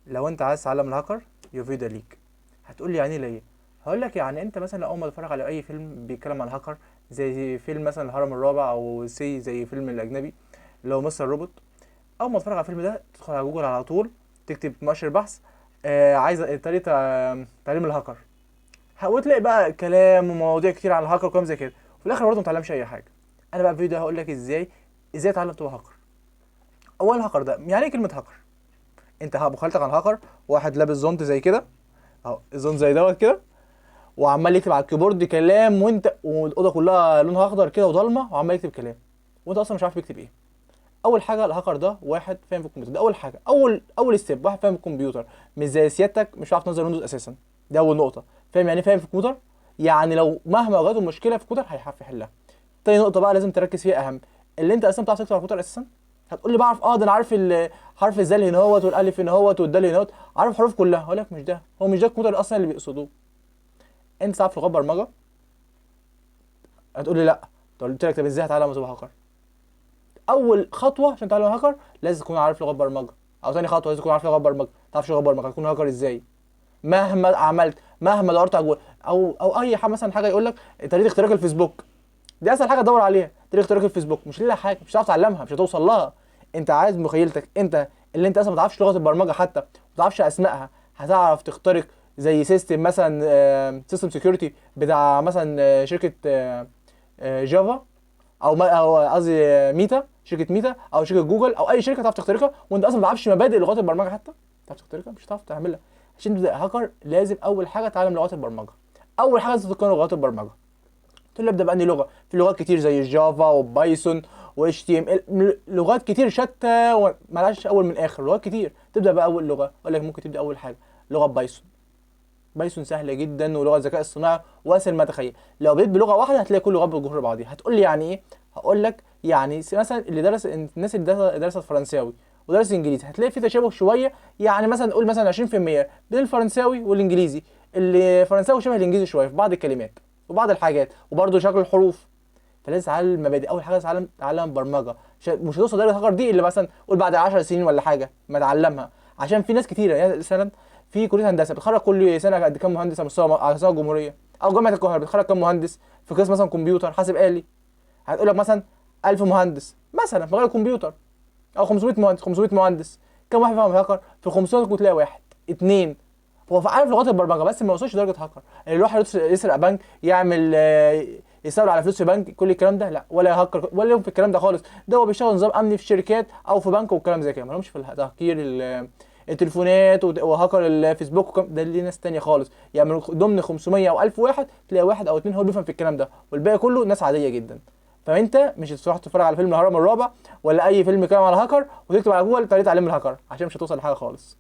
لو انت عايز تعلم الهاكر يبقى فيديو ليك. هتقول لي يعني ليه؟ هقول لك يعني انت مثلا لو اول ما تتفرج على اي فيلم بيتكلم عن الهاكر، زي فيلم مثلا الهرم الرابع، او زي فيلم الاجنبي اللي هو مستر روبوت، اول ما تتفرج على الفيلم ده تدخل على جوجل على طول، تكتب مؤشر بحث عايز طريقه تعليم الهاكر، وتلاقي بقى كلام ومواضيع كتير عن الهاكر وكلام زي كده، وفي الاخر برضه ما تعلمش اي حاجه. انا بقى في فيديو هقول لك ازاي اتعلم تبقى هاكر. اولا الهاكر ده يعني ايه كلمه هاكر؟ انت مخالطك عن الهاكر، واحد لابس زونت زي كده، اهو الزونت زي دوت كده، وعمال يكتب على الكيبورد كلام، والاوضه كلها لونها اخضر كده وضلمه، وعمال يكتب كلام وانت اصلا مش عارف بيكتب ايه. اول حاجه الهاكر ده واحد فاهم في الكمبيوتر، ده اول حاجه، اول ستيب، واحد فاهم في الكمبيوتر، مش زي سيادتك مش عارف تنزل ويندوز اساسا. ده اول نقطه. فاهم يعني ايه فاهم في الكمبيوتر؟ يعني لو مهما واجهته مشكله في الكمبيوتر هيعرف يحلها. تاني نقطه بقى لازم تركز فيها، اهم، اللي انت اصلا بتعرف تكتب على الكمبيوتر اساسا. هتقول لي بعرف، ده انا عارف حرف الزال هنا اهوت، والالف هنا اهوت، والدال هنا اهوت، عارف الحروف كلها. هقول لك مش ده، هو مش ده الكمبيوتر اصلا اللي بيقصدوه. انت تعرف لغات برمجه؟ هتقول لي لا. قلت لك طب ازاي هتعلم تبقى هاكر؟ اول خطوه عشان تتعلم هاكر لازم تكون عارف لغات برمجه، او ثاني خطوه لازم تكون عارف لغات برمجه. تعرفش لغات برمجه هتكون هاكر ازاي؟ مهما عملت، مهما دورت على جوجل، او اي حاجه، مثلا حاجه يقول لك طريقه اختراق الفيسبوك، دي اسهل حاجه تدور عليها. طريقه اختراق الفيسبوك مش ليها حاجه، مش هتعرف تعلمها، مش هتوصل لها. انت عايز مخيلتك انت، اللي انت اصلا ما تعرفش لغه البرمجه حتى، ما تعرفش اسمائها، هتعرف تخترق زي سيستم مثلا، سيستم سكيورتي بتاع مثلا شركه جافا، او قصدي ميتا، شركه ميتا، او شركه جوجل، او اي شركه تعرف تخترقها وانت اصلا ما تعرفش مبادئ لغات البرمجه حتى؟ تعرف تخترقها؟ مش هتعرف تعملها. عشان تبدا هاكر لازم اول حاجه تتعلم لغات البرمجه. اول حاجه لازم تتقن لغات البرمجه. تقول لي ابدا باني لغه؟ في لغات كتير زي الجافا وبايثون و اتش تي ام ال، لغات كتير شتى ومالهاش اول من اخر، لغات كتير. تبدا باول لغه، اقول لك ممكن تبدا اول حاجه لغه بايثون. بايثون سهله جدا ولغه ذكاء اصطناعي واسهل ما تتخيل. لو بديت بلغه واحده هتلاقي كل لغات بتجر بعضيها. هتقول لي يعني ايه؟ هقول لك يعني مثلا اللي درس، الناس اللي درست فرنساوي ودرس انجليزي هتلاقي في تشابه شويه. يعني مثلا نقول مثلا 20% بين الفرنساوي والانجليزي. اللي الفرنساوي شبه الانجليزي شويه في بعض الكلمات وبعض الحاجات وبرده شكل الحروف. فلازم تتعلم المبادئ. اول حاجه تتعلم برمجه. مش هتوصل درجه هاكر دي الا مثلا قول بعد 10 سنين ولا حاجه ما تعلمها. عشان في ناس كتيره، يعني مثلا في كليه هندسه بتخرج كل سنه قد كام مهندس على مستوى الجمهوريه، او جامعه القاهره بتخرج كام مهندس في قسم مثلا كمبيوتر حاسب آلي. هتقول لك مثلا 1000 مهندس مثلا في مجال الكمبيوتر، او 500 مهندس. 500 مهندس كم واحد فيهم هاكر؟ في 500 ممكن تلاقي واحد اتنين هو عارف لغات البرمجه بس ما وصلش لدرجه هاكر. يعني الواحد يسرق بنك، يعمل يستولي على فلوس في بنك، كل الكلام ده لا، ولا هاكر ولا لهم في الكلام ده خالص. ده هو بيشتغل نظام امني في شركات او في بنك والكلام زي كده، ما لهمش في تهكير التليفونات وهاكر الفيسبوك ده ليه ناس تانية خالص. يعني من ضمن 500 او 1000 واحد تلاقي واحد او اتنين هو بيفهم في الكلام ده، والباقي كله ناس عاديه جدا. فانت مش هتروح تتفرج على فيلم الهرم الرابع ولا اي فيلم كلام على هاكر وتكتب على جوجل طريقه تعليم الهاكر، عشان مش هتوصل لحاجه خالص.